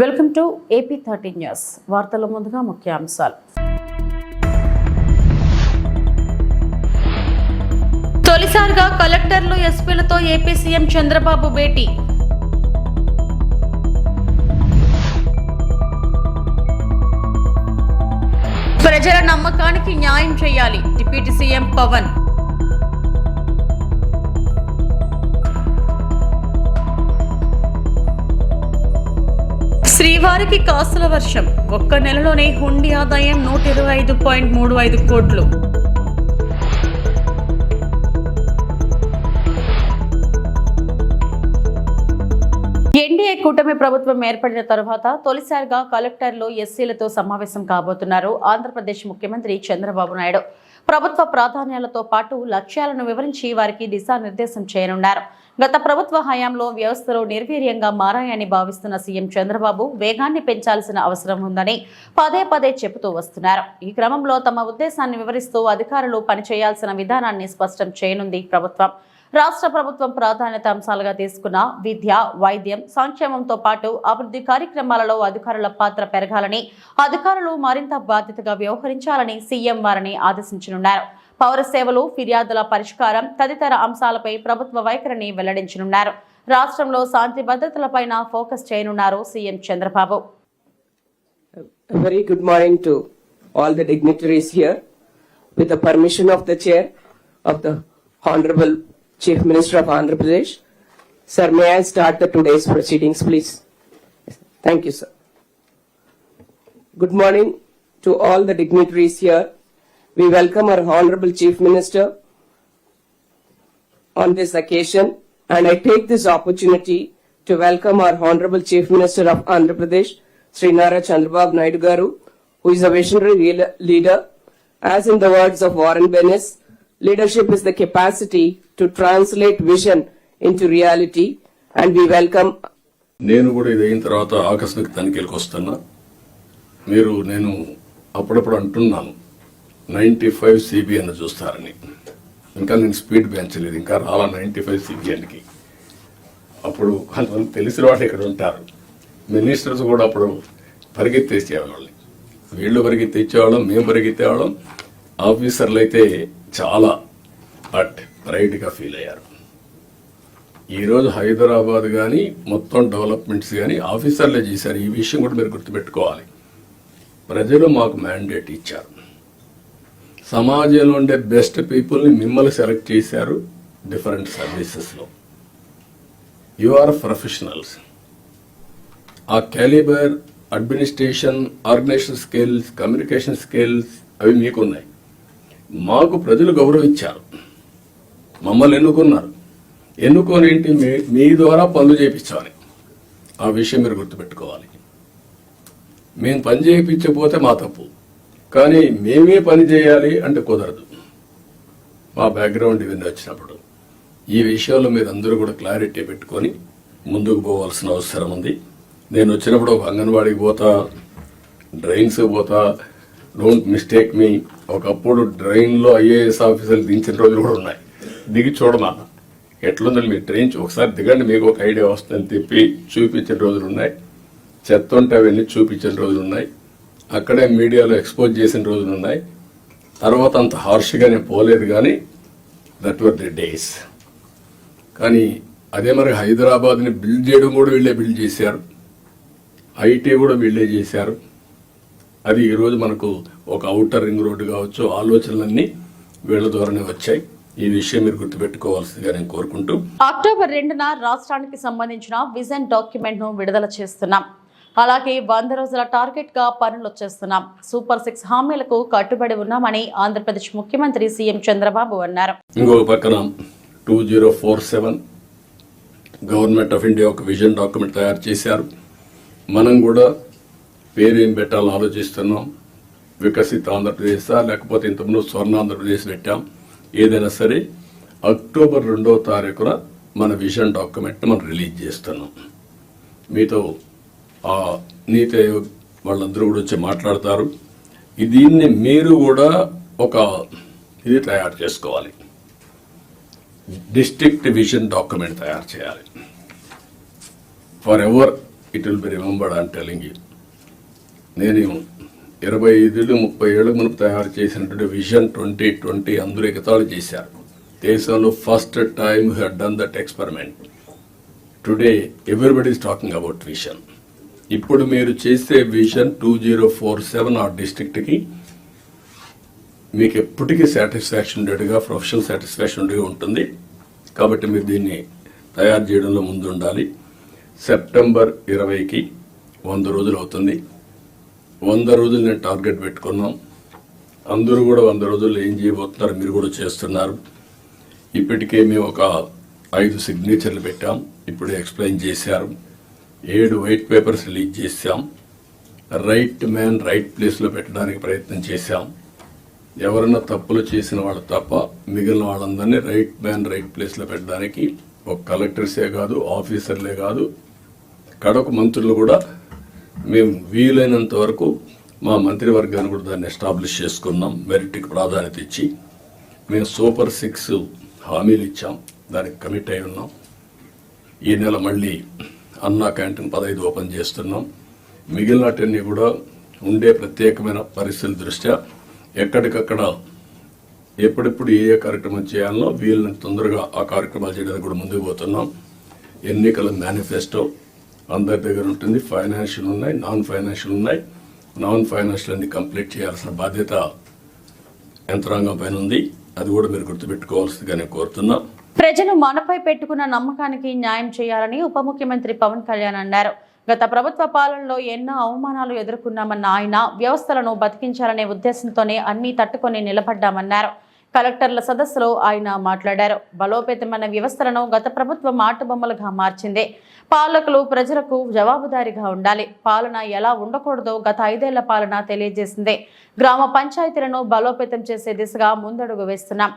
Welcome to AP 13 news. వార్తల ముందుగా ముఖ్యాంశాలు. తొలిసారిగా కలెక్టర్లు ఎస్పీలతో ఏపీ సీఎం చంద్రబాబు భేటీ. ప్రజల నమ్మకానికి న్యాయం చేయాలి డిప్యూటీ సీఎం పవన్. శ్రీవారికి కాసుల వర్షం. ఒక్క నెలలోనే హుండీ ఆదాయం 125.35 కోట్లు. ఎన్డీఏ కూటమి ప్రభుత్వం ఏర్పడిన తరువాత తొలిసారిగా కలెక్టర్లు ఎస్సీలతో సమావేశం కాబోతున్నారు ఆంధ్రప్రదేశ్ ముఖ్యమంత్రి చంద్రబాబు నాయుడు. ప్రభుత్వ ప్రాధాన్యాలతో పాటు లక్ష్యాలను వివరించి వారికి దిశానిర్దేశం చేయనున్నారు. గత ప్రభుత్వ హయాంలో వ్యవస్థలు నిర్వీర్యంగా మారాయని భావిస్తున్న సీఎం చంద్రబాబు వేగాన్ని పెంచాల్సిన అవసరం ఉందని పదే పదే చెబుతూ వస్తున్నారు. ఈ క్రమంలో తమ ఉద్దేశాన్ని వివరిస్తూ అధికారులు పనిచేయాల్సిన విధానాన్ని స్పష్టం చేయనుంది ప్రభుత్వం. రాష్ట్ర ప్రభుత్వం ప్రాధాన్యత అంశాలుగా తీసుకున్న విద్య, వైద్యం, సంక్షేమంతో పాటు అభివృద్ధి కార్యక్రమాలలో అధికారుల పాత్ర పెరగాలని, అధికారులు మరింత బాధ్యతగా వ్యవహరించాలని సీఎం వారిని ఆదేశించనున్నారు. పౌర సేవలు, ఫిర్యాదుల పరిష్కారం తదితర అంశాలపై ప్రభుత్వ వైఖరిని వెల్లడించనున్నారు. రాష్ట్రంలో శాంతి భద్రతలపైన ఫోకస్ చేయనున్నారు CM Chandrababu. Very good morning to all the dignitaries here. With the permission of the chair of the Honorable Chief Minister of Andhra Pradesh, sir, may I start the today's proceedings, please? Thank you, sir. Good morning to all the dignitaries here. We welcome our Honorable Chief Minister on this occasion, and I take this opportunity to welcome our Honorable Chief Minister of Andhra Pradesh, Sri Nara Chandrababu Naidu Garu, who is a visionary leader. As in the words of Warren Bennis, leadership is the capacity to translate vision into reality, and we welcome. నేను కూడా ఇదైన తర్వాత ఆకస్మిక తనిఖీలకు వస్తున్నా. నేను అప్పుడప్పుడు అంటున్నాను 95 CBN చూస్తారని. ఇంకా నేను స్పీడ్ పెంచలేదు, ఇంకా రాలా 95 CBNకి. అప్పుడు కొంతమంది తెలిసిన వాళ్ళు ఇక్కడ ఉంటారు. మినిస్టర్స్ కూడా అప్పుడు పరిగెత్తేసేవాళ్ళని. వీళ్ళు పరిగెత్తేసేవాళ్ళం, మేము పరిగెత్తేవాళ్ళం. ఆఫీసర్లు అయితే చాలా ప్రైడ్గా ఫీల్ అయ్యారు. ఈరోజు హైదరాబాద్ కానీ మొత్తం డెవలప్మెంట్స్ కానీ ఆఫీసర్లే చేశారు. ఈ విషయం కూడా మీరు గుర్తుపెట్టుకోవాలి. ప్రజలు మాకు మ్యాండేట్ ఇచ్చారు. సమాజంలో ఉండే బెస్ట్ పీపుల్ని మిమ్మల్ని సెలెక్ట్ చేశారు డిఫరెంట్ సర్వీసెస్లో. You are professionals. ఆ calibre, administration, organisation skills, communication skills అవి మీకున్నాయి. మాకు ప్రజలు గౌరవించారు, మమ్మల్ని ఎన్నుకున్నారు. ఎన్నుకోనేంటి మీ ద్వారా పనులు చేయించాలి. ఆ విషయం మీరు గుర్తుపెట్టుకోవాలి. మేము పని చేయించకపోతే మా తప్పు, కానీ మేమే పని చేయాలి అంటే కుదరదు. మా బ్యాక్గ్రౌండ్ ఇవన్నీ వచ్చినప్పుడు ఈ విషయంలో మీరు అందరూ కూడా క్లారిటీ పెట్టుకొని ముందుకు పోవాల్సిన అవసరం ఉంది. నేను వచ్చినప్పుడు ఒక అంగన్వాడికి పోతా, డ్రైన్స్ పోతా. డోంట్ మిస్టేక్ మీ. ఒకప్పుడు డ్రైన్లో ఐఏఎస్ ఆఫీసర్లు దించిన రోజులు కూడా ఉన్నాయి. దిగి చూడమా ఎట్లుందని మీరు ట్రైన్ ఒకసారి దిగండి, మీకు ఒక ఐడియా వస్తుందని చెప్పి చూపించిన రోజులు ఉన్నాయి. చెత్త ఉంటే అవన్నీ చూపించిన రోజులు ఉన్నాయి. అక్కడే మీడియాలో ఎక్స్పోజ్ చేసిన రోజులు ఉన్నాయి. తర్వాత అంత హార్ష్గా నేను పోలేదు, కానీ దట్ వర్ ది డేస్. కానీ అదే మరి హైదరాబాద్ని బిల్డ్ చేయడం కూడా వీళ్ళే బిల్డ్ చేశారు. ఐటీ కూడా వీళ్ళే చేశారు. అది ఈరోజు మనకు ఒక ఔటర్ రింగ్ రోడ్డు కావచ్చు, ఆలోచనలన్నీ వీళ్ళ ద్వారానే వచ్చాయి. ఈ విషయం మీరు గుర్తుపెట్టుకోవాల్సిందిగా నేను కోరుకుంటూ, అక్టోబర్ 2న రాష్ట్రానికి సంబంధించిన విజన్ డాక్యుమెంట్ ను విడుదల చేస్తున్నాం. అలాగే 100 రోజుల టార్గెట్ గా పనులు చేస్తున్నాం. సూపర్ 6 హామీలకు కట్టుబడి ఉన్నామని ఆంధ్రప్రదేశ్ ముఖ్యమంత్రి సీఎం చంద్రబాబు అన్నారు. ఇంకొక పక్కన 2047 గవర్నమెంట్ ఆఫ్ ఇండియా ఒక విజన్ డాక్యుమెంట్ తయారు చేశారు. మనం కూడా పేరేం పెట్టాలని ఆలోచిస్తున్నాం. వికసిత ఆంధ్రప్రదేశ్ లేకపోతే ఇంతకుముందు స్వర్ణ ఆంధ్రప్రదేశ్ పెట్టాం. ఏదైనా సరే అక్టోబర్ 2వ తారీఖున మన విజన్ డాక్యుమెంట్ మనం రిలీజ్ చేస్తున్నాం. మీతో ఆ నీతి ఆయోగ్ వాళ్ళందరూ కూడా వచ్చి మాట్లాడతారు. దీన్ని మీరు కూడా ఒక ఇది తయారు చేసుకోవాలి. డిస్ట్రిక్ట్ విజన్ డాక్యుమెంట్ తయారు చేయాలి. For ever it will be remembered I'm telling you. నేను 25-30 ఏళ్ళ మునుపు తయారు చేసినటువంటి విజన్ 2020 అందరూ ఎగతాళి చేశారు. దేశంలో first time you had done that experiment. Today everybody is talking about vision. ఇప్పుడు మీరు చేసే విజన్ 2047 ఆ డిస్ట్రిక్ట్కి మీకు ఎప్పటికీ సాటిస్ఫాక్షన్ ఉండేట్టుగా, ప్రొఫెషనల్ సాటిస్ఫాక్షన్ ఉండేగా ఉంటుంది. కాబట్టి మీరు దీన్ని తయారు చేయడంలో ముందు ఉండాలి. సెప్టెంబర్ 20కి 100 రోజులు అవుతుంది. 100 రోజులు నేను టార్గెట్ పెట్టుకున్నాం. అందరూ కూడా 100 రోజుల్లో ఏం చేయబోతున్నారు మీరు కూడా చేస్తున్నారు. ఇప్పటికే మేము ఒక 5 సిగ్నేచర్లు పెట్టాం. ఇప్పుడే ఎక్స్ప్లెయిన్ చేశారు. 7 వైట్ పేపర్స్ రిలీజ్ చేశాం. రైట్ మ్యాన్ రైట్ ప్లేస్లో పెట్టడానికి ప్రయత్నం చేశాం. ఎవరన్నా తప్పులు చేసిన వాళ్ళు తప్ప మిగిలిన వాళ్ళందరినీ రైట్ మ్యాన్ రైట్ ప్లేస్లో పెట్టడానికి ఒక కలెక్టర్సే కాదు, ఆఫీసర్లే కాదు, కడకు మంత్రులు కూడా మేము వీలైనంత వరకు మా మంత్రివర్గాన్ని కూడా దాన్ని ఎస్టాబ్లిష్ చేసుకున్నాం. మెరిట్కి ప్రాధాన్యత ఇచ్చి మేము సూపర్ 6 హామీలు ఇచ్చాం. దానికి కమిట్ అయి ఉన్నాం. ఈ నెల మళ్ళీ అన్నా క్యాంటీన్ 15 ఓపెన్ చేస్తున్నాం. మిగిలినటన్నీ కూడా ఉండే ప్రత్యేకమైన పరిస్థితుల దృష్ట్యా ఎక్కడికక్కడ ఎప్పుడెప్పుడు ఏ కార్యక్రమం చేయాలనో వీళ్ళని తొందరగా ఆ కార్యక్రమాలు చేయడానికి కూడా ముందుకు పోతున్నాం. ఎన్నికల మేనిఫెస్టో అందరి దగ్గర ఉంటుంది. ఫైనాన్షియల్ ఉన్నాయి, నాన్ ఫైనాన్షియల్ ఉన్నాయి. నాన్ ఫైనాన్షియల్ అన్ని కంప్లీట్ చేయాల్సిన బాధ్యత యంత్రాంగం పైన ఉంది. అది కూడా మీరు గుర్తుపెట్టుకోవాల్సిందిగా నేను కోరుతున్నా. ప్రజలు మనపై పెట్టుకున్న నమ్మకానికి న్యాయం చేయాలని ఉప ముఖ్యమంత్రి పవన్ కళ్యాణ్ అన్నారు. గత ప్రభుత్వ పాలనలో ఎన్నో అవమానాలు ఎదుర్కొన్నామన్న ఆయన వ్యవస్థలను బతికించాలనే ఉద్దేశంతోనే అన్ని తట్టుకొని నిలబడ్డామన్నారు. కలెక్టర్ల సదస్సులో ఆయన మాట్లాడారు. బలోపేతమైన వ్యవస్థలను గత ప్రభుత్వం ఆటబొమ్మలుగా మార్చింది. పాలకులు ప్రజలకు జవాబుదారీగా ఉండాలి. పాలన ఎలా ఉండకూడదో గత 5 ఏళ్ల పాలన తెలియజేసింది. గ్రామ పంచాయతీలను బలోపేతం చేసే దిశగా ముందడుగు వేస్తున్నాం.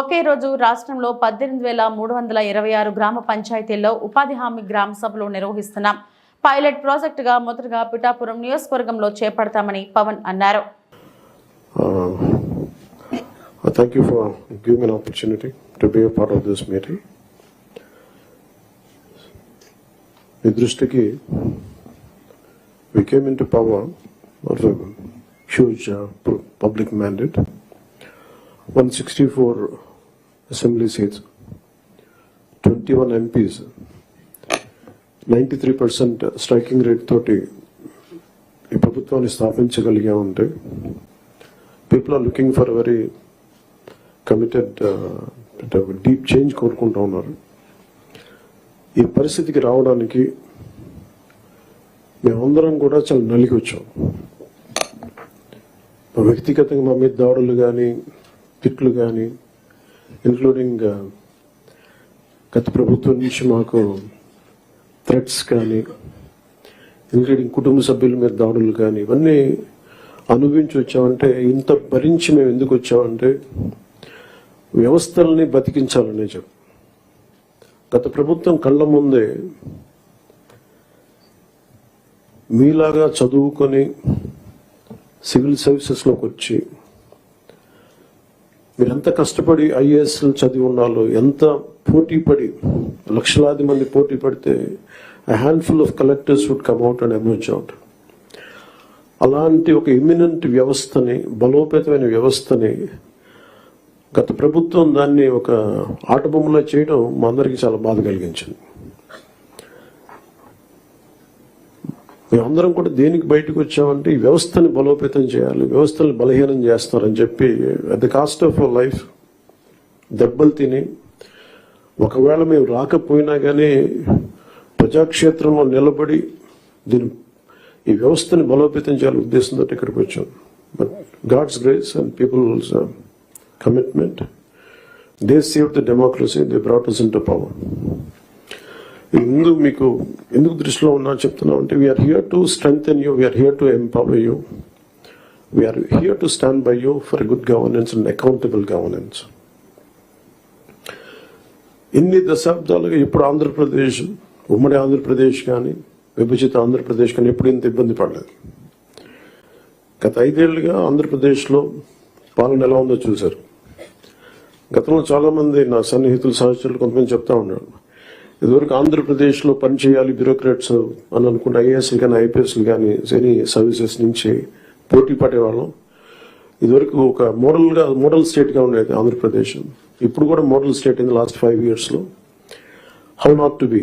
ఒకే రోజు రాష్ట్రంలో 18,326 గ్రామ పంచాయతీల్లో ఉపాధి హామీ గ్రామ సభలు నిర్వహిస్తున్నాం. పైలట్ ప్రాజెక్టుగా మొదటగా పిఠాపురం నియోజకవర్గంలో చేపడతామని పవన్ అన్నారు. Thank you for giving me an opportunity to be a part of this meeting. మీ దృష్టికి we came into power of a huge public mandate, 164 assembly seats, 21 MPs, 93% striking rate తోటి ఈ ప్రభుత్వాన్ని స్థాపించగలిగా ఉంటే people are looking for very committed deep change కోరుకుంటూ ఉన్నారు. ఈ పరిస్థితికి రావడానికి మేమందరం కూడా చాలా నలిగి వచ్చాం. వ్యక్తిగతంగా మా మీద దాడులు కానీ తిట్లు కానీ, ఇంక్లూడింగ్ గత ప్రభుత్వం నుంచి మాకు థ్రెట్స్ కానీ, ఇంక్లూడింగ్ కుటుంబ సభ్యుల మీద దాడులు కానీ, ఇవన్నీ అనుభవించి వచ్చామంటే, ఇంత భరించి మేము ఎందుకు వచ్చామంటే వ్యవస్థల్ని బతికించాలనే చెప్పు. గత ప్రభుత్వం కళ్ళ ముందే మీలాగా చదువుకొని సివిల్ సర్వీసెస్లోకి వచ్చి మీరు ఎంత కష్టపడి ఐఏఎస్లు చదివి ఉన్నాలో, ఎంత పోటీ పడి లక్షలాది మంది పోటీ పడితే a handful of collectors would come out and emerge out. అలాంటి ఒక ఎమినెంట్ వ్యవస్థని, బలోపేతమైన వ్యవస్థని గత ప్రభుత్వం దాన్ని ఒక ఆటబొమ్మలా చేయడం మా అందరికీ చాలా బాధ కలిగించింది. మేమందరం కూడా దేనికి బయటకు వచ్చామంటే ఈ వ్యవస్థని బలోపేతం చేయాలి, వ్యవస్థని బలహీనం చేస్తారని చెప్పి at the cost of life దెబ్బలు తిని, ఒకవేళ మేము రాకపోయినా కానీ ప్రజాక్షేత్రంలో నిలబడి ఈ వ్యవస్థని బలోపేతం చేయాలని ఉద్దేశంతో ఇక్కడికి వచ్చాం. But God's grace and people's commitment, they saved the democracy, they brought us into power. మీకు ఎందుకు దృష్టిలో ఉన్నా చెప్తున్నా అంటే, we are here to strengthen you, we are here to empower you, we are here to stand by you for good governance and accountable governance. ఇన్ని దశాబ్దాలుగా ఇప్పుడు ఆంధ్రప్రదేశ్, ఉమ్మడి ఆంధ్రప్రదేశ్ కానీ విభజిత ఆంధ్రప్రదేశ్ కానీ ఎప్పుడు ఇంత ఇబ్బంది పడలేదు. గత 5 ఏళ్లుగా ఆంధ్రప్రదేశ్లో పాలన ఎలా ఉందో చూశారు. గతంలో చాలా మంది నా సన్నిహితులు, సహచరులు కొంతమంది చెప్తా ఉన్నారు, ఇదివరకు ఆంధ్రప్రదేశ్లో పనిచేయాలి బ్యూరోక్రాట్స్ అని అనుకున్న ఐఏఎస్లు కానీ ఐపీఎస్లు కానీ ఎనీ సర్వీసెస్ నుంచి పోటీ పడేవాళ్ళం. ఇదివరకు ఒక మోడల్ స్టేట్గా ఉండేది ఆంధ్రప్రదేశ్. ఇప్పుడు కూడా model state in last 5 years లో. How not to be.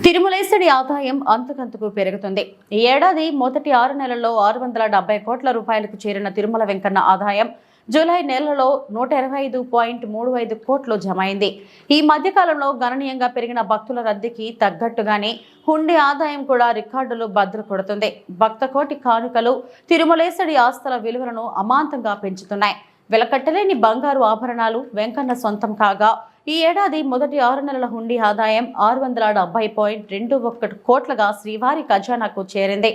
తిరుమలేశుడి ఆదాయం అంతకంతకు పెరుగుతుంది. ఈ ఏడాది మొదటి 6 నెలల్లో 670 కోట్ల రూపాయలకు చేరిన తిరుమల వెంకన్న ఆదాయం జూలై నెలలో 125.35 కోట్లు జమైంది. ఈ మధ్యకాలంలో గణనీయంగా పెరిగిన భక్తుల రద్దీకి తగ్గట్టుగానే హుండీ ఆదాయం కూడా రికార్డులు బద్దలు కొడుతుంది. భక్త కోటి కానుకలు తిరుమలేశుడి ఆస్తుల విలువలను అమాంతంగా పెంచుతున్నాయి. వెలకట్టలేని బంగారు ఆభరణాలు వెంకన్న సొంతం కాగా ఈ ఏడాది మొదటి 6 నెలల హుండీ ఆదాయం 670.21 కోట్లుగా శ్రీవారి ఖజానాకు చేరింది.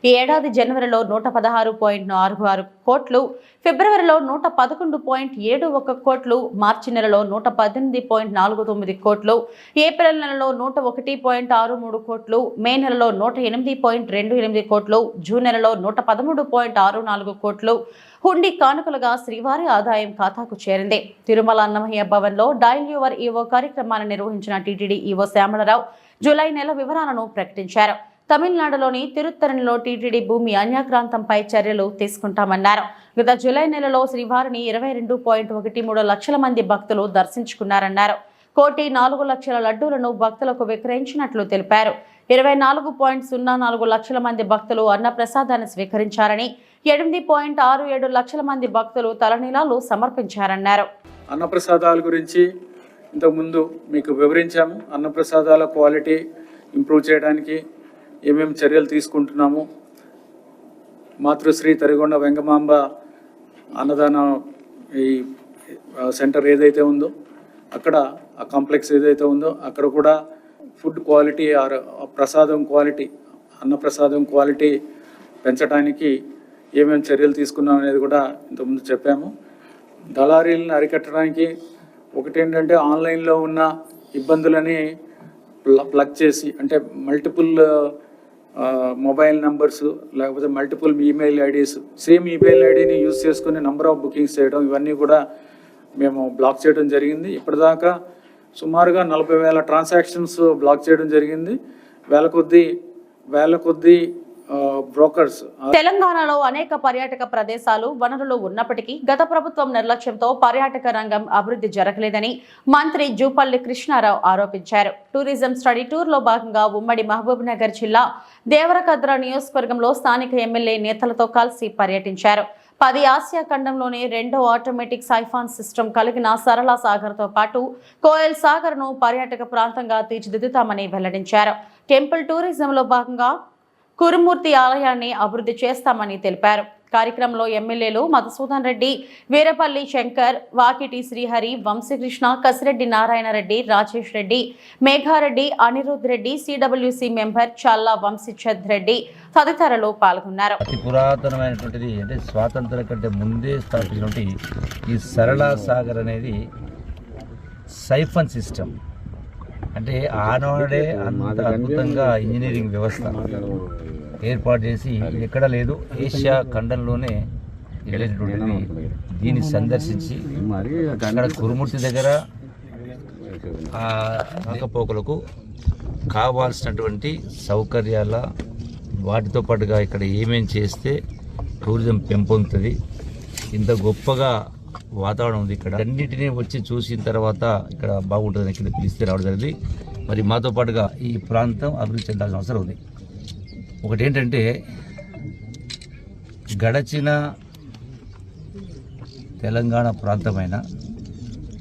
ఈ ఏడాది జనవరిలో 116.46 కోట్లు, ఫిబ్రవరిలో 111.71 కోట్లు, మార్చి నెలలో 118.49 కోట్లు, ఏప్రిల్ నెలలో 101.63 కోట్లు, మే నెలలో 108.28 కోట్లు, జూన్ నెలలో 113.64 కోట్లు హుండీ కానుకలుగా శ్రీవారి ఆదాయం ఖాతాకు చేరింది. తిరుమల అన్నమయ్య భవన్లో డైల్ యువర్ ఈవో కార్యక్రమాన్ని నిర్వహించిన టీటీడీ ఈవో శ్యామలరావు జూలై నెల వివరాలను ప్రకటించారు. తమిళనాడులోని తిరుత్తరణిలో టీటీడీ భూమి అన్యాక్రాంతంపై చర్యలు తీసుకుంటామన్నారు. గత జూలై నెలలో శ్రీవారిని 22.13 లక్షల మంది భక్తులు దర్శించుకున్నారన్నారు. 1,04,00,000 లడ్డూలను భక్తులకు విక్రయించినట్లు తెలిపారు. 24.04 లక్షల మంది భక్తులు అన్నప్రసాదాన్ని స్వీకరించారని, 8.67 లక్షల మంది భక్తులు తలనీలాలు సమర్పించారన్నారు. అన్నప్రసాదాల గురించి ఇంతకుముందు మీకు వివరించాము. అన్నప్రసాదాల క్వాలిటీ ఇంప్రూవ్ చేయడానికి ఏమేమి చర్యలు తీసుకుంటున్నాము. మాతృశ్రీ తరిగొండ వెంగమాంబ అన్నదాన ఈ సెంటర్ ఏదైతే ఉందో అక్కడ, ఆ కాంప్లెక్స్ ఏదైతే ఉందో అక్కడ కూడా ఫుడ్ క్వాలిటీ ప్రసాదం క్వాలిటీ, అన్నప్రసాదం క్వాలిటీ పెంచడానికి ఏమేమి చర్యలు తీసుకున్నాం అనేది కూడా ఇంతకుముందు చెప్పాము. దళారీలను అరికట్టడానికి ఒకటేంటంటే ఆన్లైన్లో ఉన్న ఇబ్బందులని ప్లగ్ చేసి, అంటే మల్టిపుల్ మొబైల్ నంబర్స్ లేకపోతే multiple email IDs, same email ఐడీని యూజ్ చేసుకుని నెంబర్ ఆఫ్ బుకింగ్స్ చేయడం, ఇవన్నీ కూడా మేము బ్లాక్ చేయడం జరిగింది. ఇప్పటిదాకా సుమారుగా 40,000 ట్రాన్సాక్షన్స్ బ్లాక్ చేయడం జరిగింది. వేల కొద్దీ బ్రోకర్స్. తెలంగాణలో అనేక పర్యాటక ప్రదేశాలు, వనరులు ఉన్నప్పటికీ గత ప్రభుత్వం నిర్లక్ష్యంతో పర్యాటక రంగం అభివృద్ధి జరగలేదని మంత్రి జూపల్లి కృష్ణారావు ఆరోపించారు. టూరిజం స్టడీ టూర్ లో భాగంగా ఉమ్మడి మహబూబ్ నగర్ జిల్లా దేవరకద్ర నియోజకవర్గంలో స్థానిక ఎమ్మెల్యే నేతలతో కలిసి పర్యటించారు. 10 ఆసియా ఖండంలోనే 2వ ఆటోమేటిక్ సైఫాన్ సిస్టమ్ కలిగిన సరళ సాగర్తో పాటు కోయల్ సాగర్ను పర్యాటక ప్రాంతంగా తీర్చిదిద్దుతామని వెల్లడించారు. టెంపుల్ టూరిజంలో భాగంగా కురుమూర్తి ఆలయాన్ని అభివృద్ధి చేస్తామని తెలిపారు. కార్యక్రమంలో ఎమ్మెల్యేలు మధుసూదన్ రెడ్డి, వీరపల్లి శంకర్, వాకిటి శ్రీహరి, వంశీకృష్ణ, కసిరెడ్డి నారాయణరెడ్డి, రాజేష్ రెడ్డి, మేఘారెడ్డి, అనిరుద్ రెడ్డి, సిడబ్ల్యూసి మెంబర్ చల్లా వంశీచంద్ రెడ్డి తదితరులు పాల్గొన్నారు. అతి పురాతనమైనటువంటిది, అంటే స్వాతంత్రం కంటే ముందే స్థాపించినటువంటి ఈ సరళ సాగర్ అనేది సైఫన్ సిస్టమ్. అంటే ఆనాడే అంత అద్భుతంగా ఇంజనీరింగ్ వ్యవస్థ ఏర్పాటు చేసి ఎక్కడ లేదు, ఏషియా ఖండంలోనే దీన్ని సందర్శించి అక్కడ కురుమూర్తి దగ్గర రాకపోకలకు కావాల్సినటువంటి సౌకర్యాల వాటితో పాటుగా ఇక్కడ ఏమేమి చేస్తే టూరిజం పెంపొందుతుంది, ఇంత గొప్పగా వాతావరణం ఉంది ఇక్కడ, అన్నిటినీ వచ్చి చూసిన తర్వాత ఇక్కడ బాగుంటుందని ఇక్కడ పిలిస్తే రావడం జరిగింది. మరి మాతో పాటుగా ఈ ప్రాంతం అభివృద్ధి చెందాల్సిన అవసరం ఉంది. ఒకటి ఏంటంటే, గడచిన తెలంగాణ ప్రాంతమైన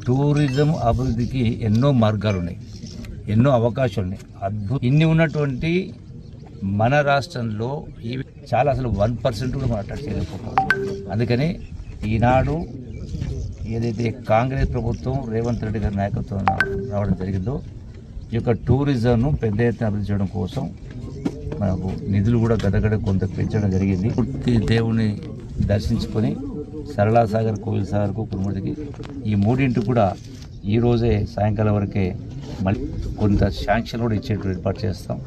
టూరిజం అభివృద్ధికి ఎన్నో మార్గాలు ఉన్నాయి, ఎన్నో అవకాశాలు ఉన్నాయి. ఇన్ని ఉన్నటువంటి మన రాష్ట్రంలో ఇవి చాలా, అసలు 1% కూడా మనం అట్రాక్ట్ చేయలేకపోతాం. అందుకని ఈనాడు ఏదైతే కాంగ్రెస్ ప్రభుత్వం రేవంత్ రెడ్డి గారి నాయకత్వం రావడం జరిగిందో, ఈ యొక్క టూరిజంను పెద్ద ఎత్తున అభివృద్ధి చేయడం కోసం మనకు నిధులు కూడా గదగడ కొంత పెంచడం జరిగింది. పూర్తి దేవుని దర్శించుకొని సరళాసాగర్, కోయిల్ సాగర్కు, కురుమూర్తికి ఈ మూడింటి కూడా ఈరోజే సాయంకాలం వరకే మళ్ళీ కొంత శాంక్షన్ కూడా ఇచ్చేట్టు ఏర్పాటు చేస్తాం.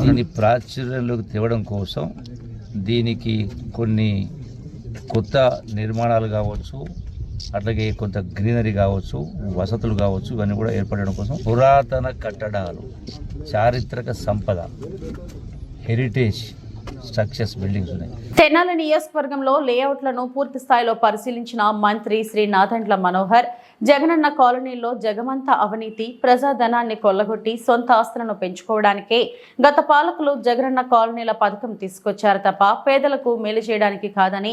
దీన్ని ప్రాచుర్యంలోకి తేవడం కోసం దీనికి కొన్ని కొత్త నిర్మాణాలు కావచ్చు, అట్లాగే కొంత గ్రీనరీ కావచ్చు, వసతులు కావచ్చు, ఇవన్నీ కూడా ఏర్పడడం కోసం పురాతన కట్టడాలు, చారిత్రక సంపద, హెరిటేజ్ స్ట్రక్చర్స్, బిల్డింగ్స్ ఉన్నాయి. తెనాలి నియోజకవర్గంలో లేఅవుట్లను పూర్తి స్థాయిలో పరిశీలించిన మంత్రి శ్రీ నాదెండ్ల మనోహర్, జగనన్న కాలనీలో జగమంత అవినీతి, ప్రజాధనాన్ని కొల్లగొట్టి సొంత ఆస్తులను పెంచుకోవడానికే గత పాలకులు జగనన్న కాలనీల పథకం తీసుకొచ్చారు తప్ప పేదలకు మేలు చేయడానికి కాదని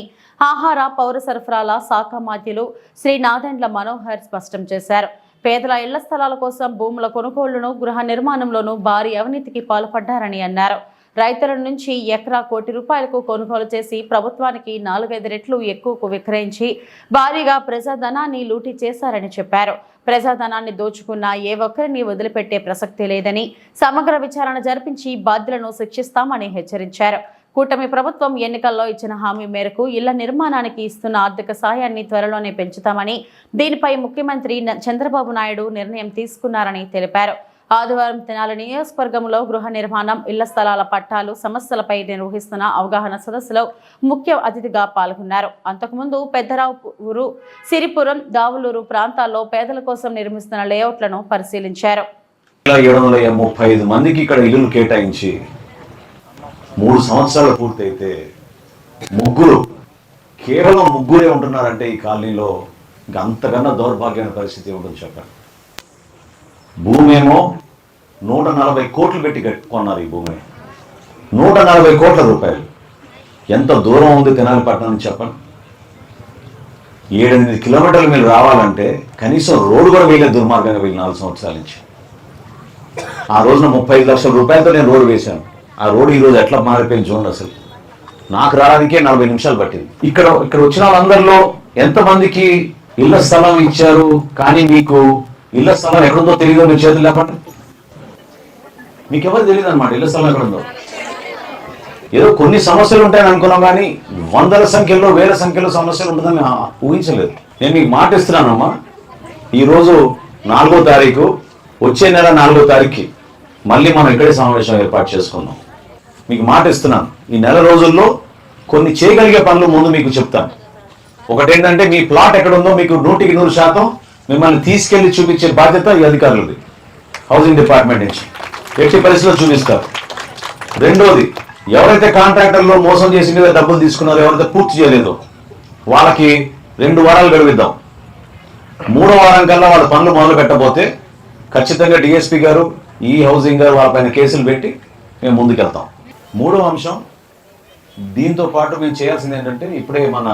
ఆహార పౌర సరఫరాల శాఖ మంత్రులు శ్రీ నాదెండ్ల మనోహర్ స్పష్టం చేశారు. పేదల ఇళ్ల స్థలాల కోసం భూముల కొనుగోళ్లను, గృహ నిర్మాణంలోనూ భారీ అవినీతికి పాల్పడ్డారని అన్నారు. రైతుల నుంచి ఎకరా ₹1,00,00,000 కొనుగోలు చేసి ప్రభుత్వానికి 4-5 రెట్లు ఎక్కువకు విక్రయించి భారీగా ప్రజాధనాన్ని లూటీ చేశారని చెప్పారు. ప్రజాధనాన్ని దోచుకున్న ఏ ఒక్కరిని వదిలిపెట్టే ప్రసక్తి లేదని, సమగ్ర విచారణ జరిపించి బాధ్యులను శిక్షిస్తామని హెచ్చరించారు. కూటమి ప్రభుత్వం ఎన్నికల్లో ఇచ్చిన హామీ మేరకు ఇళ్ల నిర్మాణానికి ఇస్తున్న ఆర్థిక సాయాన్ని త్వరలోనే పెంచుతామని, దీనిపై ముఖ్యమంత్రి చంద్రబాబు నాయుడు నిర్ణయం తీసుకున్నారని తెలిపారు. ఆదివారం తెనాలి నియోజకవర్గంలో గృహ నిర్మాణం, ఇళ్ల స్థలాల పట్టాలు సమస్యలపై నిర్వహిస్తున్న అవగాహన సదస్సులో ముఖ్య అతిథిగా పాల్గొన్నారు. అంతకుముందు పెద్దరావుపూరు, సిరిపురం, దావులూరు ప్రాంతాల్లో పేదల కోసం నిర్మిస్తున్న లేఅవుట్లను పరిశీలించారు. 735 మందికి ఇక్కడ ఇల్లు కేటాయించి 3 సంవత్సరాలు పూర్తయితే కేవలం ముగ్గురే ఉంటున్నారంటే ఈ కాలనీలో ఇంకా అంతకన్నా దౌర్భాగ్యమైన పరిస్థితి ఉంటుంది చెప్పండి. భూమి ఏమో 140 కోట్లు పెట్టి కొన్నారు. ఈ భూమి 140 కోట్ల రూపాయలు. ఎంత దూరం ఉంది తెనాలి పట్టణం చెప్పండి. 7-8 కిలోమీటర్లు మీరు రావాలంటే కనీసం రోడ్డు కూడా వేయలేదు దుర్మార్గంగా వీళ్ళు 4 సంవత్సరాల నుంచి. ఆ రోజున 35 లక్షల రూపాయలతో నేను రోడ్డు వేశాను. ఆ రోడ్డు ఈరోజు ఎట్లా మారిపోయింది చూడండి. అసలు నాకు రావడానికే 40 నిమిషాలు పట్టింది. ఇక్కడ వచ్చిన వాళ్ళందరిలో ఎంతమందికి ఇళ్ల స్థలం ఇచ్చారు, కానీ మీకు ఇళ్ల స్థలం ఎక్కడుందో తెలియదో మీరు చేతులు లేపండి. మీకెవరు తెలియదు అనమాట ఇళ్ల స్థలం ఎక్కడుందో. ఏదో కొన్ని సమస్యలు ఉంటాయని అనుకున్నాం, కానీ వందల సంఖ్యలో, వేల సంఖ్యలో సమస్యలు ఉంటుందని ఊహించలేదు. నేను మీకు మాట ఇస్తున్నానమ్మా, ఈరోజు 4వ తారీఖు, వచ్చే నెల 4వ తారీఖుకి మళ్ళీ మనం ఇక్కడే సమావేశం ఏర్పాటు చేసుకుందాం. మీకు మాట ఇస్తున్నాను, ఈ నెల రోజుల్లో కొన్ని చేయగలిగే పనులు ముందు మీకు చెప్తాను. ఒకటేంటంటే మీ ప్లాట్ ఎక్కడుందో మీకు 100% మిమ్మల్ని తీసుకెళ్లి చూపించే బాధ్యత ఈ అధికారులది, హౌసింగ్ డిపార్ట్మెంట్ నుంచి ఎట్టి పరిస్థితుల్లో చూపిస్తారు. రెండోది, ఎవరైతే కాంట్రాక్టర్లో మోసం చేసి మీద డబ్బులు తీసుకున్నారో, ఎవరైతే పూర్తి చేయలేదో వాళ్ళకి 2 వారాలు గడువిద్దాం. 3వ వారం కల్లా వాళ్ళ పనులు మొదలు పెట్టబోతే ఖచ్చితంగా డిఎస్పీ గారు, ఈ హౌసింగ్ గారు వాళ్ళపైన కేసులు పెట్టి మేము ముందుకెళ్తాం. 3వ అంశం, దీంతో పాటు మేము చేయాల్సింది ఏంటంటే, ఇప్పుడే మన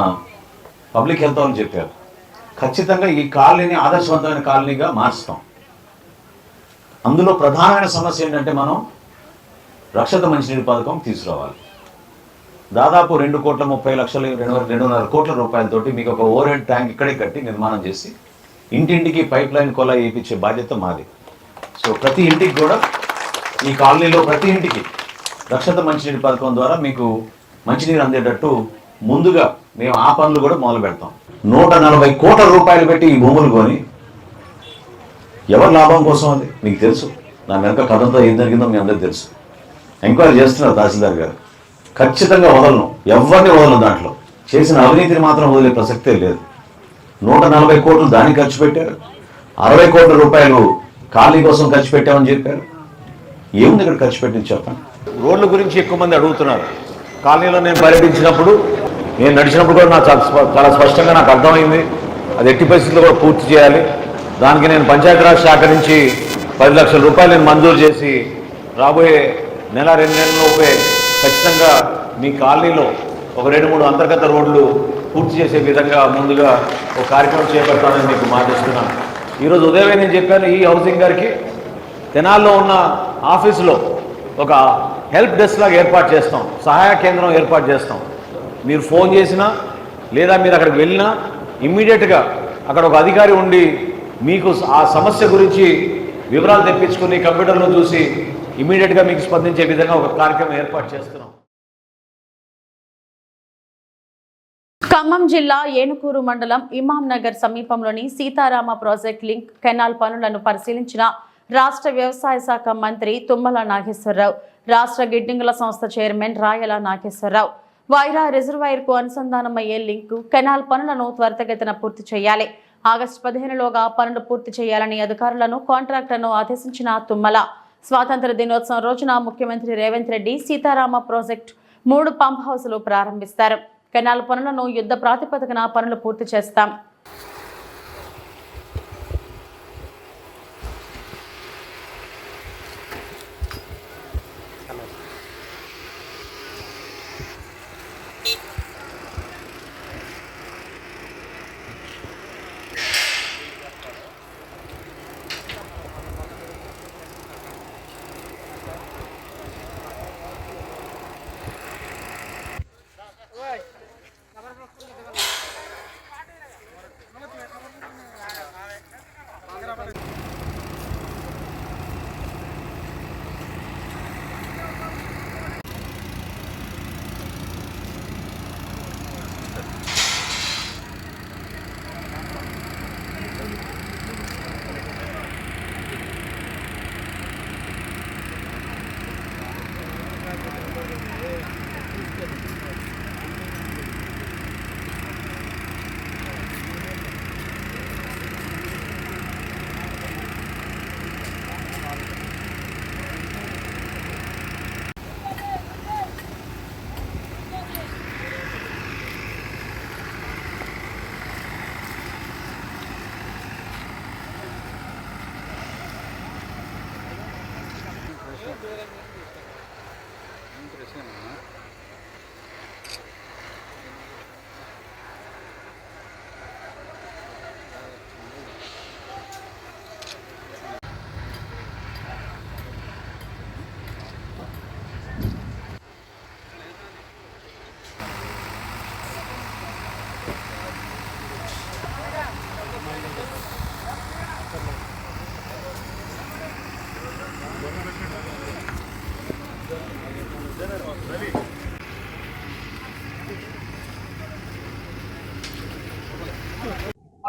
పబ్లిక్ హెల్త్ అని చెప్పారు, ఖచ్చితంగా ఈ కాలనీని ఆదర్శవంతమైన కాలనీగా మార్చుతాం. అందులో ప్రధానమైన సమస్య ఏంటంటే, మనం రక్షిత మంచినీటి పథకం తీసుకురావాలి. దాదాపు 2,30,00,000 2.5 కోట్ల రూపాయలతోటి మీకు ఒక ఓవర్ హెడ్ ట్యాంక్ ఇక్కడే కట్టి నిర్మాణం చేసి ఇంటింటికి పైప్ లైన్ కొలా వేయించే బాధ్యత మాది. సో ప్రతి ఇంటికి కూడా, ఈ కాలనీలో ప్రతి ఇంటికి రక్షిత మంచినీటి పథకం ద్వారా మీకు మంచినీరు అందేటట్టు ముందుగా మేము ఆ పనులు కూడా మొదలు పెడతాం. 140 కోట్ల రూపాయలు పెట్టి ఈ భూములు కొని ఎవరి లాభం కోసం అది మీకు తెలుసు. నా వెనక కథంతో ఏం జరిగిందో మీ అందరికీ తెలుసు. ఎంక్వైరీ చేస్తున్నారు తహసీల్దార్ గారు. ఖచ్చితంగా వదలను, ఎవరిని వదలను. దాంట్లో చేసిన అవినీతిని మాత్రం వదిలే ప్రసక్తే లేదు. 140 కోట్లు దానికి ఖర్చు పెట్టారు, 60 కోట్ల రూపాయలు ఖాళీ కోసం ఖర్చు పెట్టామని చెప్పారు. ఏముంది ఇక్కడ ఖర్చు పెట్టింది చెప్పండి. రోడ్ల గురించి ఎక్కువ మంది అడుగుతున్నారు. కాలనీలో నేను పర్యటించినప్పుడు, నేను నడిచినప్పుడు కూడా నాకు చాలా స్పష్టంగా నాకు అర్థమైంది, అది ఎట్టి పరిస్థితుల్లో కూడా పూర్తి చేయాలి. దానికి నేను పంచాయతీరాజ్ శాఖ నుంచి 10 లక్షల రూపాయలు నేను మంజూరు చేసి రాబోయే నెల 2 నెలలలోపే ఖచ్చితంగా మీ కాలనీలో ఒక 2-3 అంతర్గత రోడ్లు పూర్తి చేసే విధంగా ముందుగా ఒక కార్యక్రమం చేపడతానని మీకు మాటిస్తున్నాను. ఈరోజు ఉదయమే నేను చెప్పాను, ఈ హౌసింగ్ గారికి తెనాల్లో ఉన్న ఆఫీసులో ఒక హెల్ప్ డెస్క్ లాగా ఏర్పాటు చేస్తాం, సహాయ కేంద్రం ఏర్పాటు చేస్తాం. మీరు ఫోన్ చేసినా లేదా మీరు అక్కడికి వెళ్ళినా ఇమ్మీడియట్గా అక్కడ ఒక అధికారి ఉండి మీకు ఆ సమస్య గురించి వివరాలు తెప్పించుకుని కంప్యూటర్లో చూసి ఇమ్మీడియట్గా మీకు స్పందించే విధంగా ఒక కార్యక్రమం ఏర్పాటు చేస్తున్నాం. ఖమ్మం జిల్లా ఏనుకూరు మండలం ఇమాం నగర్ సమీపంలోని సీతారామ ప్రాజెక్ట్ లింక్ కెనాల్ పనులను పరిశీలించిన రాష్ట్ర వ్యవసాయ శాఖ మంత్రి తుమ్మల నాగేశ్వరరావు, రాష్ట్ర గిడ్డింగుల సంస్థ చైర్మన్ రాయల నాగేశ్వరరావు, వైరా రిజర్వాయర్ కు అనుసంధానమయ్యే లింకు కెనాల్ పనులను త్వరితగతిన పూర్తి చేయాలి. ఆగస్టు 15లోగా పనులు పూర్తి చేయాలని అధికారులను, కాంట్రాక్టర్ను ఆదేశించిన తుమ్మల స్వాతంత్ర దినోత్సవం రోజున ముఖ్యమంత్రి రేవంత్ రెడ్డి సీతారామ ప్రాజెక్టు 3 పంప్ హౌసులు ప్రారంభిస్తారు. కెనాల్ పనులను యుద్ధ ప్రాతిపదికన పనులు పూర్తి చేస్తాం.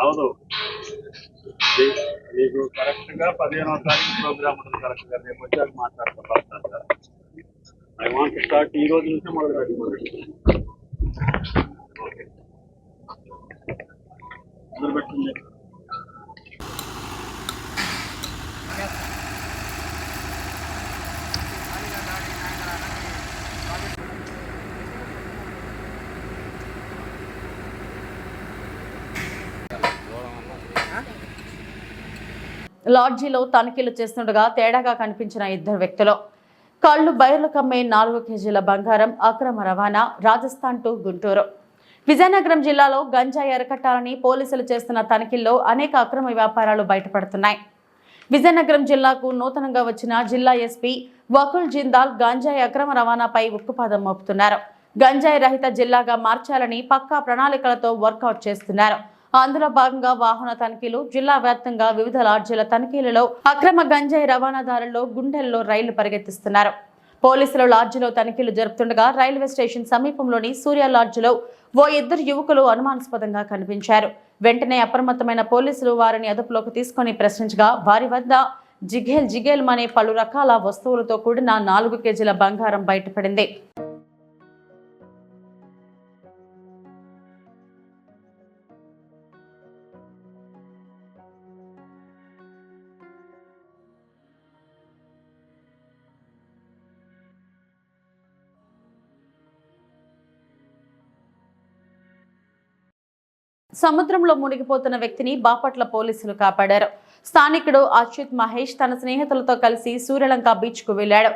అవును, మీకు కరెక్ట్గా 15వ తారీఖు ప్రోగ్రామ్ ఉంటుంది. కరెక్ట్గా రేపు వచ్చాక మాట్లాడతాం సార్. ఐ వాంట్ స్టార్ట్ ఈ రోజు నుంచి మొదలు పెట్టుకోండి. ఓకే, మొదలు పెట్టండి. లాడ్జీలో తనిఖీలు చేస్తుండగా తేడాగా కనిపించిన 2 వ్యక్తులు. కళ్లు బయర్లు కమ్మే 4 కేజీల బంగారం అక్రమ రవాణా. రాజస్థాన్ టు గుంటూరు. విజయనగరం జిల్లాలో గంజాయి అరికట్టాలని పోలీసులు చేస్తున్న తనిఖీల్లో అనేక అక్రమ వ్యాపారాలు బయటపడుతున్నాయి. విజయనగరం జిల్లాకు నూతనంగా వచ్చిన జిల్లా ఎస్పీ వకుల్ జిందాల్ గంజాయి అక్రమ రవాణాపై ఉక్కుపాదం మోపుతున్నారు. గంజాయి రహిత జిల్లాగా మార్చాలని పక్కా ప్రణాళికలతో వర్కౌట్ చేస్తున్నారు. అందులో భాగంగా వాహన తనిఖీలు, జిల్లా వ్యాప్తంగా వివిధ లాడ్జీల తనిఖీలలో అక్రమ గంజాయి రవాణాదారుల్లో గుండెల్లో రైళ్లు పరిగెత్తిస్తున్నారు. పోలీసులు లాడ్జీలో తనిఖీలు జరుపుతుండగా రైల్వే స్టేషన్ సమీపంలోని సూర్య లాడ్జీలో ఓ 2 యువకులు అనుమానాస్పదంగా కనిపించారు. వెంటనే అప్రమత్తమైన పోలీసులు వారిని అదుపులోకి తీసుకుని ప్రశ్నించగా వారి వద్ద జిగేల్ అనే పలు రకాల వస్తువులతో కూడిన 4 కేజీల బంగారం బయటపడింది. సముద్రంలో మునిగిపోతున్న వ్యక్తిని బాపట్ల పోలీసులు కాపాడారు. స్థానికుడు అచ్యుత్ మహేష్ తన స్నేహితులతో కలిసి సూర్యలంక బీచ్ కు వెళ్లాడు.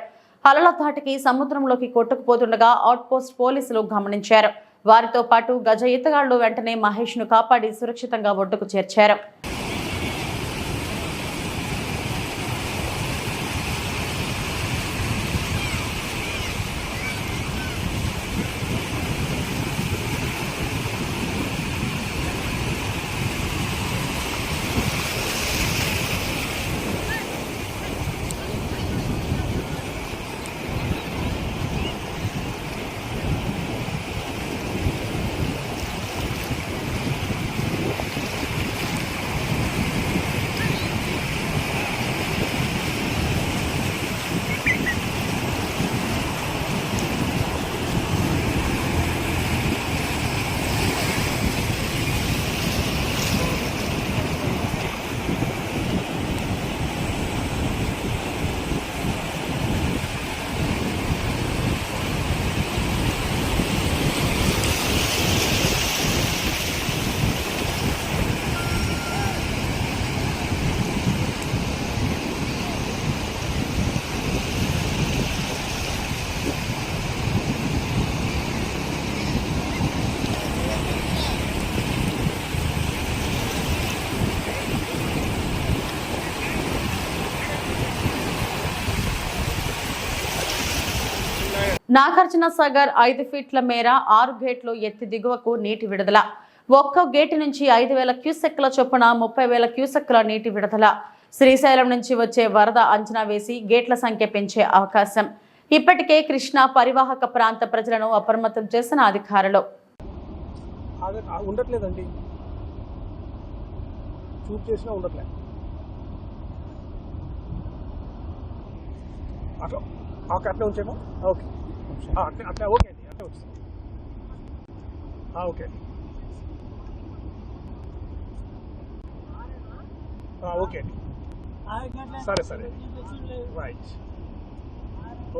అలల ధాటికి సముద్రంలోకి కొట్టుకుపోతుండగా అవుట్ పోస్ట్ పోలీసులు గమనించారు. వారితో పాటు గజ ఈతగాళ్లు వెంటనే మహేష్ ను కాపాడి సురక్షితంగా ఒడ్డుకు చేర్చారు. నాగార్జున సాగర్ 5 ఫీట్ల మేర 6 గేట్లు ఎత్తి దిగువకు నీటి విడుదల. ఒక్కో గేటు నుంచి 5,000 క్యూసెక్కుల చొప్పున 30,000 క్యూసెక్కుల నీటి విడుదల. శ్రీశైలం నుంచి వచ్చే వరద అంచనా వేసి గేట్ల సంఖ్య పెంచే అవకాశం. ఇప్పటికే కృష్ణా పరివాహక ప్రాంత ప్రజలను అప్రమత్తం చేసిన అధికారులు. ఉండట్లేదండి, చూప్ చేసినా ఉండట్లేదు. అట్లా అట్లా ఉంచేమో. ఓకే అట్లా అట్లా ఓకే అండి, అట్లా వచ్చింది. ఓకే అండి, ఓకే అండి, సరే సరే రైట్.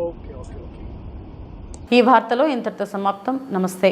Okay okay okay. ఈ వార్తలో ఇంతటితో సమాప్తం. నమస్తే.